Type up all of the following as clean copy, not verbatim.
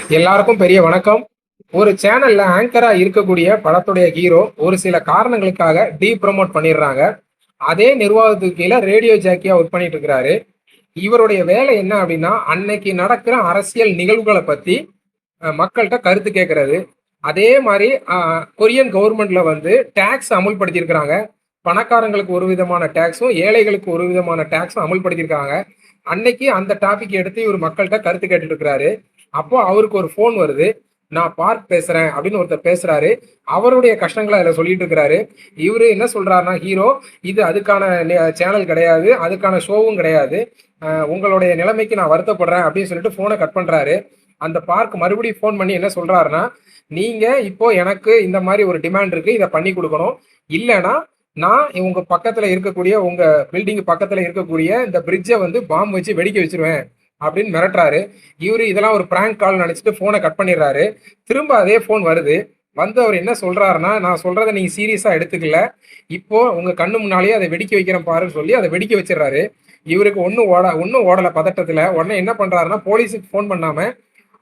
எல்லாருக்கும் பெரிய வணக்கம். ஒரு சேனல்ல ஆங்கரா இருக்கக்கூடிய படத்துடைய ஹீரோ ஒரு சில காரணங்களுக்காக ப்ரோமோட் பண்ணிடுறாங்க. அதே நிர்வாகத்துக்கு கீழே ரேடியோ ஜாக்கியா ஒர்க் பண்ணிட்டு இருக்கிறாரு. இவருடைய வேலை என்ன அப்படின்னா, அன்னைக்கு நடக்கிற அரசியல் நிகழ்வுகளை பத்தி மக்கள்கிட்ட கருத்து கேட்கறது. அதே மாதிரி கொரியன் கவர்மெண்ட்ல வந்து டாக்ஸ் அமுல்படுத்தியிருக்கிறாங்க. பணக்காரங்களுக்கு ஒரு விதமான டாக்ஸும், ஏழைகளுக்கு ஒரு விதமான டாக்ஸும் அமுல்படுத்தியிருக்காங்க. அன்னைக்கு அந்த டாபிக் எடுத்து இவர் மக்கள்கிட்ட கருத்து கேட்டுட்டு இருக்கிறாரு. அப்போ அவருக்கு ஒரு ஃபோன் வருது. நான் பார்க் பேசுறேன் அப்படின்னு ஒருத்தர் பேசுறாரு. அவருடைய கஷ்டங்கள அதில சொல்லிட்டு இருக்கிறாரு. இவரு என்ன சொல்றாருன்னா, ஹீரோ இது அதுக்கான சேனல் கிடையாது. அதுக்கான ஷோவும் கிடையாது. உங்களுடைய நிலைமைக்கு நான் வருத்தப்படுறேன் அப்படின்னு சொல்லிட்டு ஃபோன கட் பண்றாரு. அந்த பார்க் மறுபடியும் ஃபோன் பண்ணி என்ன சொல்றாருன்னா, நீங்க இப்போ எனக்கு இந்த மாரி ஒரு டிமாண்ட் இருக்கு. இத பண்ணி குடுக்கணும். இல்லன்னா நான் உங்க பக்கத்துல இருக்கக்கூடிய உங்க பில்டிங் பக்கத்துல இருக்கக்கூடிய இந்த பிரிட்ஜ வந்து பாம் வச்சு வெடிக்க வச்சுருவேன். அப்படின்னு மிரட்டுறாரு. இவரு இதெல்லாம் ஒரு பிராங்க் கால்ன்னு நெனச்சுட்டு ஃபோன கட் பண்ணிடுறாரு. திரும்ப அதே ஃபோன் வருது. வந்து அவர் என்ன சொல்றாருன்னா, "நான் சொல்றத நீங்க சீரியஸா எடுத்துக்கல. இப்போ உங்க கண்ணு முன்னாலயே அத வெடிக்க வைக்கிறேன் பாருன்னு" சொல்லி அத வெடிக்க வச்சுடுறாரு. இவருக்கு ஒண்ணும் ஓடல பதட்டத்துல. உடனே என்ன பண்றாருன்னா, போலீஸுக்கு ஃபோன் பண்ணாம,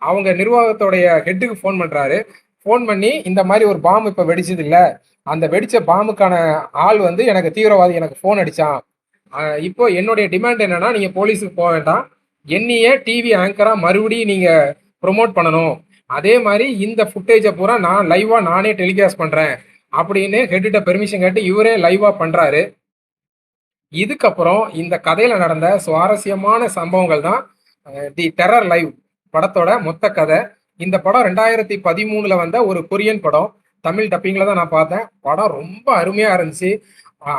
அவங்க நிர்வாகத்தோடைய ஹெட்டுக்கு ஃபோன் பண்றாரு. ஃபோன் பண்ணி, "இந்த மாரி ஒரு பாம் இப்ப வெடிச்சதுல்ல. அந்த வெடிச்ச பாம்புக்கான ஆள் வந்து எனக்கு தீவிரவாதி எனக்கு ஃபோன் அடிச்சான். இப்போ என்னுடைய டிமாண்ட் என்னன்னா, நீங்க போலீஸுக்கு போ வேண்டாம். என்னைய டிவி ஆங்கரா மறுபடியும் நீங்க ப்ரொமோட் பண்ணணும். அதே மாரி இந்த ஃபுட்டேஜ பூரா நான் லைவா நானே டெலிகாஸ்ட் பண்றேன். அப்படின்னு ஹெட்டுட்ட பெர்மிஷன் கேட்டு இவரே லைவா பண்றாரு. இதுக்கப்புறம் இந்த கதையில நடந்த சுவாரஸ்யமான சம்பவங்கள் தான் தி டெரர் லைவ் படத்தோட மொத்த கதை. இந்த படம் 2013ல வந்த ஒரு கொரியன் படம். தமிழ் டப்பிங்ல தான் நான் பார்த்தேன். படம் ரொம்ப அருமையா இருந்துச்சு.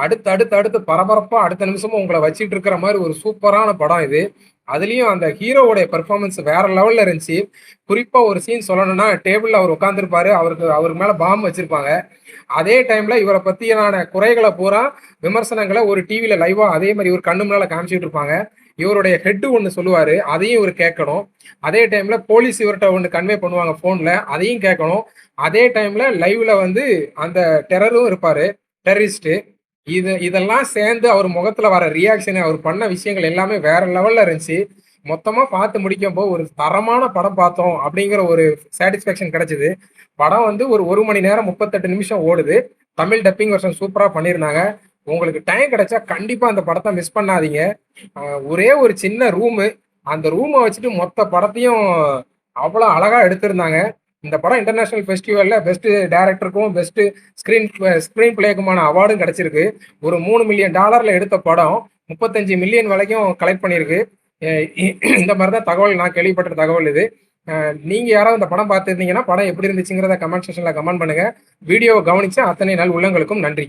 அடுத்து, அடுத்து, அடுத்து பரபரப்பா அடுத்த நிமிஷமும் உங்கள வச்சுட்டு இருக்கிற மாரி ஒரு சூப்பரான படம் இது. அதுலயும் அந்த ஹீரோவுடைய பெர்ஃபார்மன்ஸ் வேற லெவல்ல இருந்துச்சு. குறிப்பா ஒரு சீன் சொல்லணும்னா, டேபிள்ல அவர் உட்கார்ந்திருப்பாரு. அவருக்கு மேல பாம் வச்சிருப்பாங்க. அதே டைம்ல இவர பத்தியான குறைகள பூரா விமர்சனங்கள ஒரு டிவில லைவா அதே மாரி இவரு கண்ணு முன்னால காமிச்சுட்டு இருப்பாங்க. இவருடைய ஹெட் ஒண்ணு சொல்லுவாரு. அதையும் இவரு கேட்கணும். அதே டைம்ல போலீஸ் இவர்ட்ட ஒண்ணு கன்வே பண்ணுவாங்க ஃபோன்ல. அதையும் கேட்கணும். அதே டைம்ல லைவ்ல வந்து அந்த டெரரும் இருப்பாரு. டெரரிஸ்ட். இதெல்லாம் சேர்ந்து அவர் முகத்துல வர ரியாக்ஷன், அவர் பண்ண விஷயங்கள் எல்லாமே வேற லெவல்ல இருந்துச்சு. மொத்தமா பார்த்து முடிக்கும்போ ஒரு தரமான படம் பார்த்தோம் அப்படிங்கிற ஒரு சாட்டிஸ்ஃபேக்ஷன் கிடைச்சது. படம் வந்து ஒரு 1 மணி நேரம் 38 நிமிஷம் ஓடுது. தமிழ் டப்பிங் வெர்ஷன் சூப்பரா பண்ணியிருந்தாங்க. உங்களுக்கு டைம் கிடைச்சா கண்டிப்பா அந்த படத்த மிஸ் பண்ணாதீங்க. அ ஒரே ஒரு சின்ன ரூமு. அந்த ரூம வச்சுட்டு மொத்த படத்தையும் அவ்வளோ அழகா எடுத்திருந்தாங்க. இந்த படம் இன்டர்நேஷனல் ஃபெஸ்டிவல்ல பெஸ்ட் டைரக்டருக்கும், பெஸ்ட் ஸ்கிரீன் பிளேக்குமான அவார்டும் கிடைச்சிருக்கு. ஒரு $3 மில்லியன் எடுத்த படம் 35 மில்லியன் வரைக்கும் கலெக்ட் பண்ணியிருக்கு. அ இந்த மாரி தான் தகவல் நான் கேள்விப்பட்ட தகவல் இது. நீங்க யாராவது இந்த படம் பார்த்திருந்தீங்கன்னா, படம் எப்படி இருந்துச்சுங்கிறத கமெண்ட் செக்ஷன்ல கமெண்ட் பண்ணுங்க. வீடியோவ கவனிச்ச அத்தனை நல் உள்ளங்களுக்கும் நன்றி.